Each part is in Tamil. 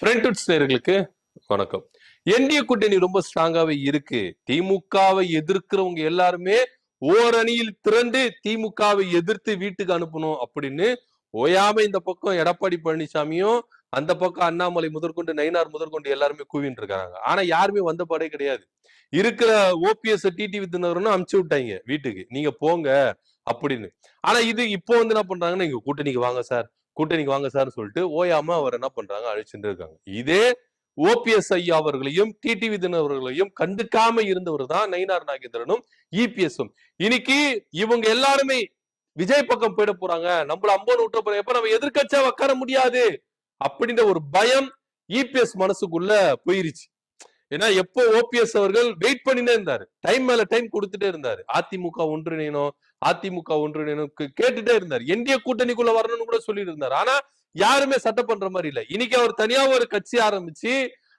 ஃப்ரெண்ட்ஸ் நேயர்களுக்கு வணக்கம். என்டிஏ கூட்டணி ரொம்ப ஸ்ட்ராங்காவே இருக்கு. திமுகவை எதிர்க்கிறவங்க எல்லாருமே ஓரணியில் திரண்டு திமுகவை எதிர்த்து வீட்டுக்கு அனுப்பணும் அப்படின்னு ஓயாம இந்த பக்கம் எடப்பாடி பழனிசாமியும் அந்த பக்கம் அண்ணாமலை முதற்கொண்டு நயினார் முதற்கொண்டு எல்லாருமே கூவின்னு இருக்காங்க. ஆனா யாருமே வந்த பாடே கிடையாது. இருக்கிற ஓபிஎஸ் டிடிவி தினகரனும் அமுச்சு விட்டாங்க வீட்டுக்கு, நீங்க போங்க அப்படின்னு. ஆனா இது இப்போ வந்து என்ன பண்றாங்கன்னா, இங்க கூட்டணிக்கு வாங்க சார், கூட்டணிக்கு வாங்க சார் சொல்லிட்டு ஓயாம அவர் என்ன பண்றாங்க, அழிச்சுட்டு இருக்காங்க. இதே ஓபிஎஸ் ஐயா அவர்களையும் டிடிவி தினகரனையும் கண்டுக்காம இருந்தவர் தான் நயினார் நாகேந்திரனும் இபிஎஸும். இன்னைக்கு இவங்க எல்லாருமே விஜய் பக்கம் போயிட போறாங்க, நம்மள அம்போன்னு விட்டுற போறாங்க, எப்ப நம்ம எதிர்க்கட்சியா உட்கார முடியாது அப்படின்ற ஒரு பயம் இபிஎஸ் மனசுக்குள்ள போயிருச்சு. ஏன்னா எப்போ ஓபிஎஸ் அவர்கள் வெயிட் பண்ணினே இருந்தாரு, டைம் மேல டைம் கொடுத்துட்டே இருந்தாரு. அதிமுக ஒன்றிணையணும், அதிமுக ஒன்றிணையணும் கேட்டுட்டே இருந்தாரு. என்டிஏ கூட்டணிக்குள்ள வரணும்னு கூட சொல்லிட்டு இருந்தாரு. ஆனா யாருமே சட்டம் பண்ற மாதிரி இல்ல. இன்னைக்கு அவர் தனியா ஒரு கட்சி ஆரம்பிச்சு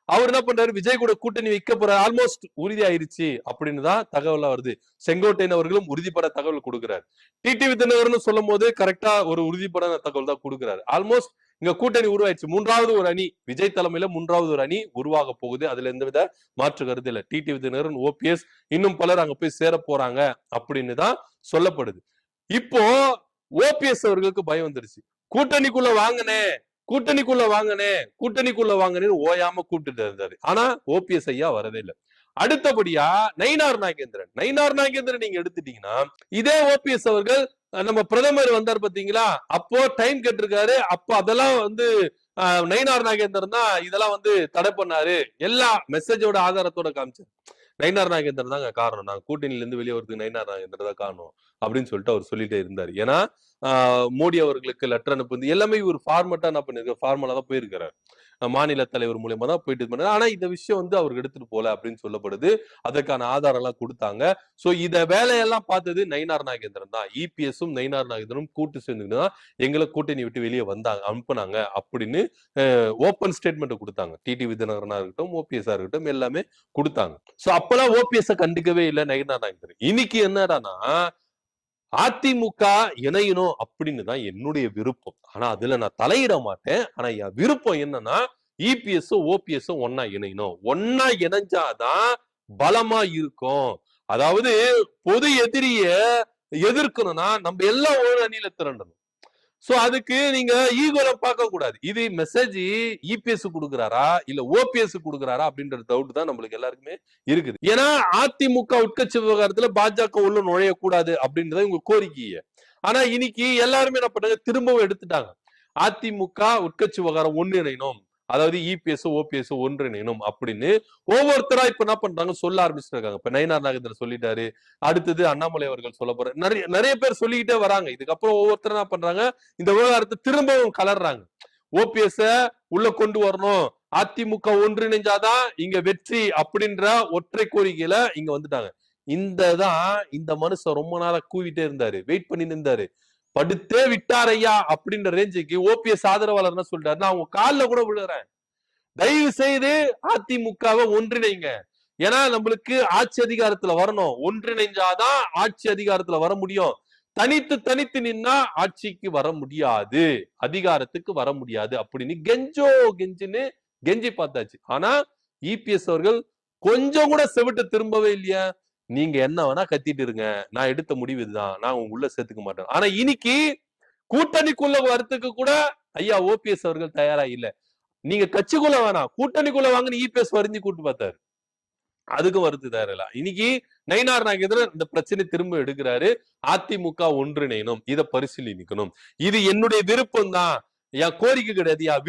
அவர் என்ன பண்றாரு, விஜய் கூட கூட்டணி வைக்க போற ஆல்மோஸ்ட் உறுதி ஆயிருச்சு அப்படின்னு தான் தகவல் வருது. செங்கோட்டையன் அவர்களும் உறுதிப்பட தகவல் கொடுக்கிறார். டிடிவி தினகரன் சொல்லும் போது கரெக்டா ஒரு உறுதிப்பட தகவல் தான் கொடுக்கிறாரு. ஆல்மோஸ்ட் இங்க கூட்டணி உருவாயிடுச்சு. மூன்றாவது ஒரு அணி, விஜய் தலைமையில மூன்றாவது ஒரு அணி உருவாக போகுது. அதுல எந்தவித மாற்று கருத்து இல்ல. டிடிவி தினகரன், ஓபிஎஸ், இன்னும் பலர் அங்க போய் சேர போறாங்க அப்படின்னு தான் சொல்லப்படுது. இப்போ ஓபிஎஸ் அவர்களுக்கு பயம் வந்துருச்சு. கூட்டணிக்குள்ள வாங்கினே, கூட்டணிக்குள்ள வாங்கினே, கூட்டணிக்குள்ள வாங்கினேன்னு ஓயாம கூப்பிட்டு இருந்தாரு. ஆனா ஓபிஎஸ் ஐயா வரவே இல்லை. அடுத்தபடியா நயினார் நாகேந்திரன் நீங்க எடுத்துட்டீங்கன்னா, இதே ஓபிஎஸ் அவர்கள் நம்ம பிரதமர் வந்தார் பாத்தீங்களா, அப்போ டைம் கேட்டிருக்காரு. அப்போ அதெல்லாம் வந்து நயினார் நாகேந்திரன் தான் இதெல்லாம் வந்து தடை பண்ணாரு, எல்லா மெசேஜோட ஆதாரத்தோட காமிச்சார். நயினார் நாகேந்திரன் தாங்க காரணம், நாங்க கூட்டணியில இருந்து வெளியே வரதுக்கு நயினார் நாகேந்திரன் தான் காரணம் அப்படின்னு சொல்லிட்டு அவர் சொல்லிட்டே இருந்தாரு. ஏன்னா மோடி அவர்களுக்கு லெட்டர் அனுப்புது எல்லாமே ஒரு ஃபார்மட்டா என்ன பண்ணிருக்க, ஃபார்மலா தான் போயிருக்கிறார். மாநில தலைவர் மூலியமா தான் போயிட்டு பண்ணாரு. ஆனா இந்த விஷயம் வந்து அவருக்கு எடுத்துட்டு போல அப்படின்னு சொல்லப்படுது. அதற்கான ஆதாரம் எல்லாம் கொடுத்தாங்க. சோ இத வேலையெல்லாம் பார்த்தது நயினார் நாகேந்திரன் தான். இபிஎஸும் நயினார் நாகேந்திரனும் கூட்டு சேர்ந்துட்டு தான் எங்களை கூட்டணி விட்டு வெளியே வந்தாங்க, அனுப்புனாங்க அப்படின்னு ஓப்பன் ஸ்டேட்மெண்ட் கொடுத்தாங்க. டிடிவி தினகரனா இருக்கட்டும், ஓபிஎஸ் இருக்கட்டும், எல்லாமே கொடுத்தாங்க. சோ அப்பெல்லாம் ஓபிஎஸ் கண்டுக்கவே இல்லை நயினார் நாகேந்திரன். இன்னைக்கு என்னடானா அதிமுக இணையணும் அப்படின்னு தான் என்னுடைய விருப்பம். ஆனா அதுல நான் தலையிட மாட்டேன். ஆனா என் விருப்பம் என்னன்னா, இபிஎஸ் ஓபிஎஸ் ஒன்னா இணையணும். ஒன்னா இணைஞ்சாதான் பலமா இருக்கும். அதாவது பொது எதிரிய எதிர்க்கணும்னா நம்ம எல்லாம் ஒரு அணியில திரண்டணும். சோ அதுக்கு நீங்க ஈகோல பார்க்க கூடாது. இது மெசேஜ் இபிஎஸ் கொடுக்குறாரா இல்ல ஓபிஎஸ் கொடுக்குறாரா அப்படின்ற டவுட் தான் நம்மளுக்கு எல்லாருக்குமே இருக்குது. ஏன்னா அதிமுக உட்கட்சி விவகாரத்துல பாஜக உள்ள நுழையக்கூடாது அப்படின்றத உங்க கோரிக்கைய. ஆனா இன்னைக்கு எல்லாருமே என்ன பண்ணாங்க, திரும்பவும் எடுத்துட்டாங்க. அதிமுக உட்கட்சி விவகாரம் ஒன்றிணையணும், அதாவது இபிஎஸ் ஓபிஎஸ் ஒன்றிணையணும் அப்படின்னு ஒவ்வொருத்தரா இப்ப என்ன பண்றாங்க சொல்ல ஆரம்பிச்சிருக்காங்க. இப்ப நயினார் நாகேந்திரன் சொல்லிட்டாரு, அடுத்தது அண்ணாமலை அவர்கள் சொல்ல போற, நிறைய பேர் சொல்லிக்கிட்டே வராங்க. இதுக்கப்புறம் ஒவ்வொருத்தர் என்ன பண்றாங்க, இந்த விவகாரத்தை திரும்பவும் கலர்றாங்க. ஓபிஎஸ் உள்ள கொண்டு வரணும், அதிமுக ஒன்றிணைஞ்சாதான் இங்க வெற்றி அப்படின்ற ஒற்றை கோரிக்கையில இங்க வந்துட்டாங்க. இந்த மனுஷன் ரொம்ப நாளா கூவிட்டே இருந்தாரு, வெயிட் பண்ணி இருந்தாரு. படுத்தே விட்டார் ஐயா அப்படின்ற ரேஞ்சுக்கு ஓபிஎஸ் ஆதரவாளர் என்ன சொல்லிட்டாரு, நான் அவங்க காலில் கூட விழுறேன், தயவு செய்து அதிமுகவை ஒன்றிணைங்க. ஏன்னா நம்மளுக்கு ஆட்சி அதிகாரத்துல வரணும், ஒன்றிணைஞ்சாதான் ஆட்சி அதிகாரத்துல வர முடியும். தனித்து நின்னா ஆட்சிக்கு வர முடியாது, அதிகாரத்துக்கு வர முடியாது அப்படின்னு கெஞ்சின்னு கெஞ்சி பார்த்தாச்சு. ஆனா இபிஎஸ் அவர்கள் கொஞ்சம் கூட செவிட்டு திரும்பவே இல்லையா. நீங்க என்ன வேணா கத்திட்டு இருங்க, நான் எடுத்த முடிவு இதுதான், நான் உள்ள சேர்த்துக்க மாட்டேன். ஆனா இன்னைக்கு கூட்டணிக்குள்ள வரத்துக்கு கூட ஐயா ஓபிஎஸ் அவர்கள் தயாரா இல்ல. நீங்க கட்சிக்குள்ள வேணாம், கூட்டணிக்குள்ள வாங்கன்னு இபிஎஸ் வரிஞ்சு கூட்டு பார்த்தாரு, அதுக்கும் வருது தயாரில்ல. இன்னைக்கு நயினார் நாகேந்திரன் இந்த பிரச்சனை திரும்ப எடுக்கிறாரு. அதிமுக ஒன்றிணையணும், இதை பரிசீலிக்கணும், இது என்னுடைய விருப்பம் தான், என் கோரிக்கை கிடையாது, என்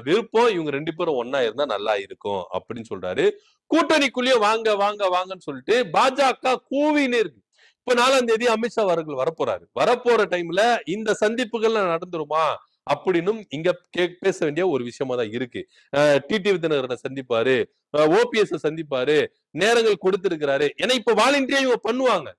விருப்பம் இவங்க ரெண்டு பேரும் ஒன்னா இருந்தா நல்லா இருக்கும் அப்படின்னு சொல்றாரு. கூட்டணிக்குள்ளேயே வாங்க வாங்க வாங்கன்னு சொல்லிட்டு பாஜக கூவின்னு இருக்கு. இப்ப 4ஆம் தேதி அமித்ஷா அவர்கள் வரப்போற டைம்ல இந்த சந்திப்புகள் நடந்துருமா அப்படின்னு இங்க பேச வேண்டிய ஒரு விஷயமா தான் இருக்கு. டிடிவி தினகரனை சந்திப்பாரு, ஓபிஎஸ் சந்திப்பாரு, நேரங்கள் கொடுத்திருக்கிறாரு. ஏன்னா இப்ப வாலண்டியரா இவங்க பண்ணுவாங்க.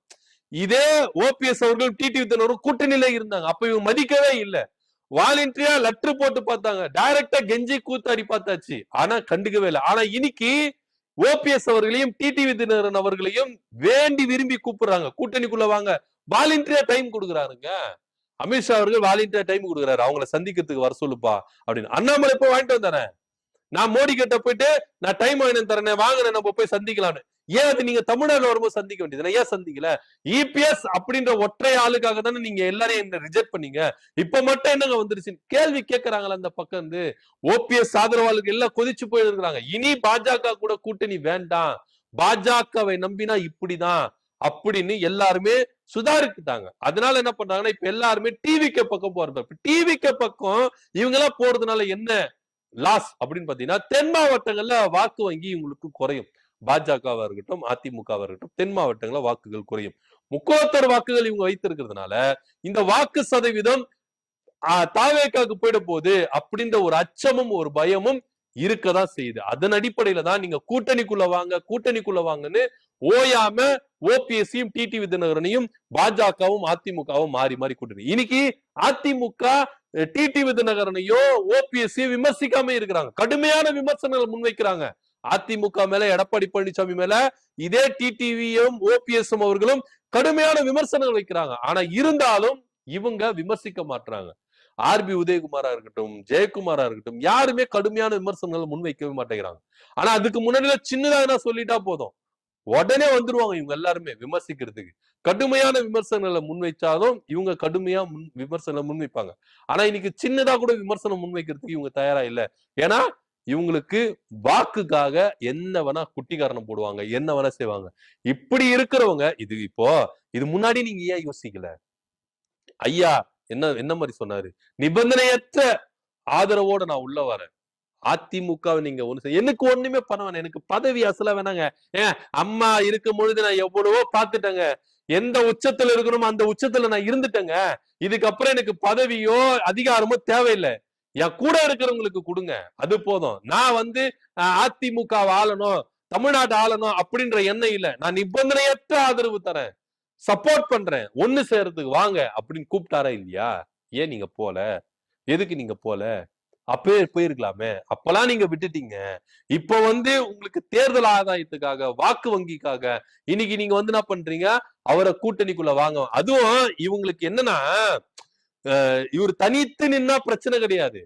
இதே ஓபிஎஸ் அவர்கள் டிடிவி தினகரன் கூட்டணியில இருந்தாங்க, அப்ப இவங்க மதிக்கவே இல்லை. வாலண்டியரா லெட்டர் போட்டு பார்த்தாங்க, டைரக்டா கெஞ்சி கூத்தாடி பார்த்தாச்சு, ஆனா கண்டுக்கவே இல்லை. ஆனா இன்னைக்கு ஓபிஎஸ் அவர்களையும் டிடிவி தினகரன் அவர்களையும் வேண்டி விரும்பி கூப்பிடுறாங்க, கூட்டணிக்குள்ள வாங்க, வாலண்டியரா டைம் கொடுக்குறாருங்க. அமித்ஷா அவர்கள் வாலண்டியரா டைம் கொடுக்குறாரு, அவங்களை சந்திக்கிறதுக்கு வர சொல்லுப்பா அப்படின்னு. அண்ணாமலை இப்ப வாங்கிட்டு வந்தானே, நான் மோடி கிட்ட போயிட்டு நான் டைம் வாங்கினேன் தரேன் வாங்கினேன் நம்ம போய் சந்திக்கலாம்னு. ஏன் அது நீங்க தமிழ்நாடுல வரும்போது சந்திக்க வேண்டியது ஏன் சந்திக்கல? இபிஎஸ் அப்படின்ற ஒற்றை ஆளுக்காக தானே நீங்க எல்லாரையும் என்ன ரிஜெக்ட் பண்ணீங்க. இப்ப மட்டும் என்னங்க வந்துருச்சு கேள்வி கேட்கறாங்களா அந்த பக்கம் இருந்து? ஓபிஎஸ் ஆதரவாளர்கள் எல்லாம் கொதிச்சு போயிருக்கிறாங்க. இனி பாஜக கூட கூட்டணி வேண்டாம், பாஜகவை நம்பினா இப்படிதான் அப்படின்னு எல்லாருமே சுதாரிச்சுட்டாங்க. அதனால என்ன பண்றாங்கன்னா இப்ப எல்லாருமே டிவிக்கு பக்கம் போறது. டிவிக்கு பக்கம் இவங்க எல்லாம் போறதுனால என்ன லாஸ் அப்படின்னு பாத்தீங்கன்னா தென் மாவட்டங்கள்ல வாக்கு வங்கி இவங்களுக்கு குறையும். பாஜகவா இருக்கட்டும் அதிமுகவா இருக்கட்டும் தென் மாவட்டங்கள்ல வாக்குகள் குறையும். 33 வாக்குகள் இவங்க வைத்திருக்கிறதுனால இந்த வாக்கு சதவீதம் தாவேக்காக்கு போயிட போகுது அப்படின்ற ஒரு அச்சமும் ஒரு பயமும் இருக்கதான் செய்யுது. அதன் அடிப்படையில தான் நீங்க கூட்டணிக்குள்ள வாங்கன்னு ஓயாம ஓபிஎஸ்சியும் டிடிவி தினகரனையும் பாஜகவும் அதிமுகவும் மாறி மாறி கூட்டணி. இன்னைக்கு அதிமுக டிடிவி தினகரனையோ ஓபிஎஸ்சியும் விமர்சிக்காம இருக்கிறாங்க, கடுமையான விமர்சனங்கள் முன்வைக்கிறாங்க. அதிமுக மேல எடப்பாடி பழனிசாமி மேல இதே டிடிவியும் ஓபிஎஸ் அவர்களும் கடுமையான விமர்சனங்கள் வைக்கிறாங்க. ஆனா இருந்தாலும் இவங்க விமர்சிக்க மாட்டாங்க. ஆர்பி உதயகுமாரா இருக்கட்டும் ஜெயக்குமாரா இருக்கட்டும் யாருமே கடுமையான விமர்சனங்களை முன்வைக்கவே மாட்டேங்கிறாங்க. ஆனா அதுக்கு முன்னாடி சின்னதா சொல்லிட்டா போதும் உடனே வந்துருவாங்க இவங்க எல்லாருமே விமர்சிக்கிறதுக்கு. கடுமையான விமர்சனங்களை முன்வைச்சாலும் இவங்க கடுமையா விமர்சனம் முன்வைப்பாங்க. ஆனா இன்னைக்கு சின்னதா கூட விமர்சனம் முன்வைக்கிறதுக்கு இவங்க தயாரா இல்ல. ஏன்னா இவங்களுக்கு வாக்குக்காக என்ன வேணா குட்டிக்காரணம் போடுவாங்க, என்ன வேணா செய்வாங்க. இப்படி இருக்கிறவங்க இது முன்னாடி நீங்க ஏன் யோசிக்கல? ஐயா என்ன மாதிரி சொன்னாரு, நிபந்தனையற்ற ஆதரவோட நான் உள்ள வரேன், அதிமுக நீங்க எனக்கு ஒண்ணுமே பண்ண வேணாம், எனக்கு பதவி அசல வேணாங்க. அம்மா இருக்கும் பொழுது நான் எவ்வளவோ பாத்துட்டேங்க, எந்த உச்சத்துல இருக்கணும் அந்த உச்சத்துல நான் இருந்துட்டேங்க. இதுக்கப்புறம் எனக்கு பதவியோ அதிகாரமோ தேவையில்லை, என் கூட இருக்கிறவங்களுக்கு கொடுங்க, அது போதும். நான் அதிமுக ஆளணும் தமிழ்நாடு ஆளணும் அப்படின்ற எண்ணம் இல்ல, நான் நிபந்தனையற்ற ஆதரவு தரேன், சப்போர்ட் பண்றேன், ஒண்ணு சேர்றதுக்கு வாங்க அப்படின்னு கூப்பிட்டாரா இல்லையா? ஏன் நீங்க போல? எதுக்கு நீங்க போல? அப்பவே போயிருக்கலாமே. அப்பெல்லாம் நீங்க விட்டுட்டீங்க. இப்ப உங்களுக்கு தேர்தல் ஆதாயத்துக்காக வாக்கு வங்கிக்காக இன்னைக்கு நீங்க என்ன பண்றீங்க, அவரை கூட்டணிக்குள்ள வாங்க. அதுவும் இவங்களுக்கு என்னன்னா இவர் தனித்து நின்னா பிரச்சனை கிடையாது,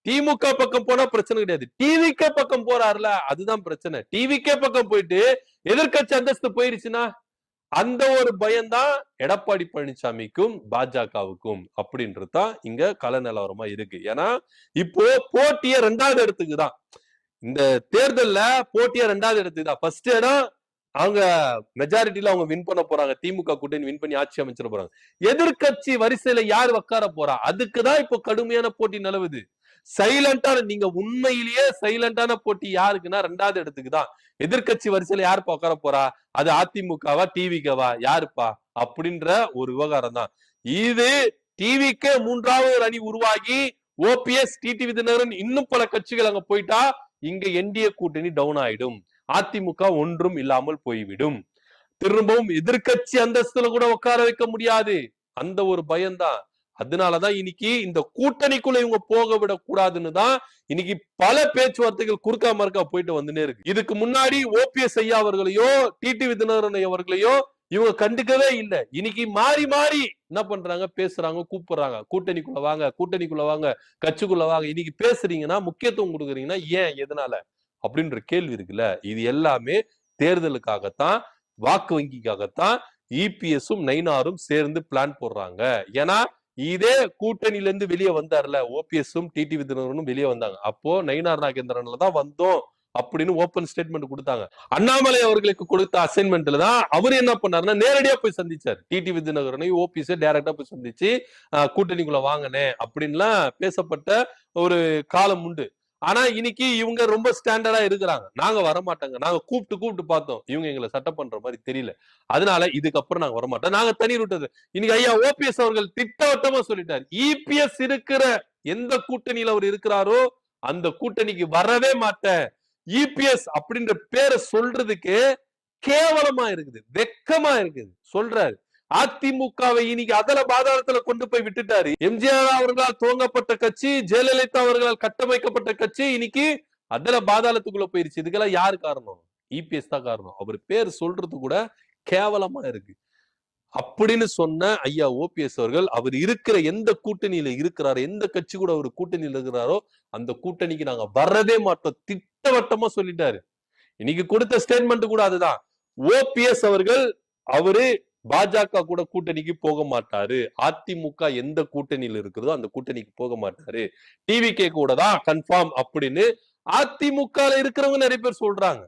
திமுக பக்கம் போனா பிரச்சனை கிடையாது, டிவிகே பக்கம் போறாருல அதுதான் பிரச்சனை. டிவிகே பக்கம் போயிட்டு எதிர்கட்சி அந்தஸ்து போயிருச்சுன்னா அந்த ஒரு பயம்தான் எடப்பாடி பழனிசாமிக்கும் பாஜகவுக்கும் அப்படின்றதுதான் இங்க கள நிலவரமா இருக்கு. ஏன்னா இப்போ போட்டிய 2வது இடத்துக்கு தான், இந்த தேர்தல்ல போட்டிய 2வது இடத்துக்கு தான். ஃபர்ஸ்ட் இடம் அவங்க மெஜாரிட்டியில அவங்க வின் பண்ண போறாங்க, திமுக கூட்டணி வின் பண்ணி ஆட்சி அமைச்சிட போறாங்க. எதிர்கட்சி வரிசையில யார் உட்கார போறா அதுக்குதான் இப்போ கடுமையான போட்டி நிலவுது. சைலண்டான நீங்க உண்மையிலேயே சைலண்டான போட்டி யாருக்குன்னா 2வது இடத்துக்கு தான். எதிர்கட்சி வரிசையில யாருப்பா உட்கார போறா, அது அதிமுகவா டிவிகவா யாருப்பா அப்படின்ற ஒரு விவகாரம் தான் இது. டிவிக்கு 3வது ஒரு அணி உருவாகி ஓபிஎஸ் டிடிவி தினகரன் இன்னும் பல கட்சிகள் அங்க போயிட்டா இங்க என்டிஏ கூட்டணி டவுன் ஆயிடும், அதிமுக ஒன்றும் இல்லாமல் போய்விடும். திரும்பவும் எதிர்கட்சி அந்தஸ்துல கூட உட்கார வைக்க முடியாது, அந்த ஒரு பயம்தான். அதனாலதான் இன்னைக்கு இந்த கூட்டணிக்குள்ள இவங்க போக விட கூடாதுன்னு தான் இன்னைக்கு பல பேச்சுவார்த்தைகள் குறுக்கா மறுக்கா போயிட்டு வந்துனே இருக்கு. இதுக்கு முன்னாடி ஓபிஎஸ் ஐயா அவர்களையோ டிடிவி தினகரன் அவர்களையோ இவங்க கண்டுக்கவே இல்லை. இன்னைக்கு மாறி மாறி என்ன பண்றாங்க, பேசுறாங்க, கூப்பிடுறாங்க, கூட்டணிக்குள்ள வாங்க கட்சிக்குள்ள வாங்க. இன்னைக்கு பேசுறீங்கன்னா முக்கியத்துவம் கொடுக்குறீங்கன்னா ஏன் எதனால அப்படின்ற கேள்வி இருக்குல்ல. இது எல்லாமே தேர்தலுக்காகத்தான், வாக்கு வங்கிக்காகத்தான் இபிஎஸும் நயினாரும் சேர்ந்து பிளான் போடுறாங்க. ஏன்னா இதே கூட்டணியில இருந்து வெளியே வந்தார்ல ஓபிஎஸும் டிடிவி தினகரனும் வெளியே வந்தாங்க, அப்போ நயினார் நாகேந்திரன்ல தான் வந்தோம் அப்படின்னு ஓபன் ஸ்டேட்மெண்ட் கொடுத்தாங்க. அண்ணாமலை அவர்களுக்கு கொடுத்த அசைன்மெண்ட்ல தான் அவர் என்ன பண்ணாருன்னா நேரடியா போய் சந்திச்சார் டிடிவி தினகரனையும் ஓபிஎஸ் டைரக்டா போய் சந்திச்சு கூட்டணிக்குள்ள வாங்கினே அப்படின்லாம் பேசப்பட்ட ஒரு காலம் உண்டு. ஆனா இன்னைக்கு இவங்க ரொம்ப ஸ்டாண்டர்டா இருக்கிறாங்க, நாங்க வரமாட்டாங்க, நாங்க கூப்பிட்டு பார்த்தோம், இவங்க எங்களை சட்டம் பண்ற மாதிரி தெரியல, அதனால இதுக்கப்புறம் நாங்க வரமாட்டோம், நாங்க தனி விட்டது. இன்னைக்கு ஐயா ஓபிஎஸ் அவர்கள் திட்டவட்டமா சொல்லிட்டார், இபிஎஸ் இருக்கிற எந்த கூட்டணியில அவர் இருக்கிறாரோ அந்த கூட்டணிக்கு வரவே மாட்டேன். இபிஎஸ் அப்படின்ற பேரை சொல்றதுக்கு கேவலமா இருக்குது, வெக்கமா இருக்குது சொல்றாரு. அதிமுகவை இன்னைக்கு அதல பாதாளத்துல கொண்டு போய் விட்டுட்டாரு. எம்ஜிஆர் அவர்களால் துவங்கப்பட்ட கட்சி, ஜெயலலிதா அவர்களால் கட்டமைக்கப்பட்ட கட்சி இன்னைக்கு அதல பாதாளத்துக்குள்ள போயிருச்சு. இதுக்கெல்லாம் யாரு காரணம்? இபிஎஸ் தான் காரணம். அவர் பேர் சொல்றது கூட கேவலமா இருக்கு. அப்படின்னு சொன்ன ஐயா ஓபிஎஸ் அவர்கள் அவர் இருக்கிற எந்த கூட்டணியில இருக்கிறாரோ, எந்த கட்சி கூட அவர் கூட்டணியில இருக்கிறாரோ அந்த கூட்டணிக்கு நாங்க வரவே மாட்டோம், திட்டவட்டமா சொல்லிட்டாரு. இன்னைக்கு கொடுத்த ஸ்டேட்மெண்ட் கூட அதுதான். ஓபிஎஸ் அவர்கள் அவரு பாஜக கூட கூட்டணிக்கு போக மாட்டாரு. அதிமுக எந்த கூட்டணியில் இருக்கிறதோ அந்த கூட்டணிக்கு போக மாட்டாரு. டிவிகே கூட தான் கன்ஃபார்ம் அப்படின்னு அதிமுக இருக்கிறவங்க நிறைய பேர் சொல்றாங்க.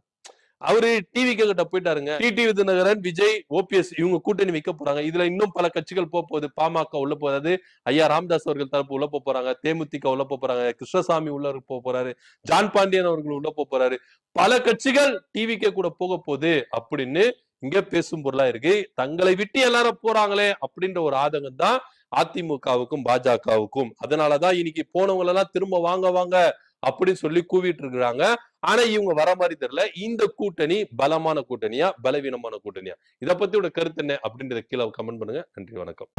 அவரு டிவிகே கிட்ட போயிட்டாருங்க. டிடிவி தினகரன், விஜய், ஓபிஎஸ் இவங்க கூட்டணி வைக்க போறாங்க. இதுல இன்னும் பல கட்சிகள் போகுது. பாமக உள்ள போறாரு, ஐயா ராமதாஸ் அவர்கள் தரப்பு உள்ள போறாங்க, தேமுதிக உள்ள போறாங்க, கிருஷ்ணசாமி உள்ள போறாரு, ஜான் பாண்டியன் அவர்கள் உள்ள போறாரு. பல கட்சிகள் டிவிகே கூட போக போகுது அப்படின்னு இங்க பேசும் பொருளா இருக்கு. தங்களை விட்டு எல்லாரும் போறாங்களே அப்படின்ற ஒரு ஆதங்கம் தான் அதிமுகவுக்கும் பாஜகவுக்கும். அதனாலதான் இன்னைக்கு போனவங்க எல்லாம் திரும்ப வாங்க வாங்க அப்படின்னு சொல்லி கூவிட்டு இருக்கிறாங்க. ஆனா இவங்க வர மாதிரி தெரியல. இந்த கூட்டணி பலமான கூட்டணியா பலவீனமான கூட்டணியா? இத பத்தி கருத்து என்ன அப்படின்றத கீழே கமெண்ட் பண்ணுங்க. நன்றி, வணக்கம்.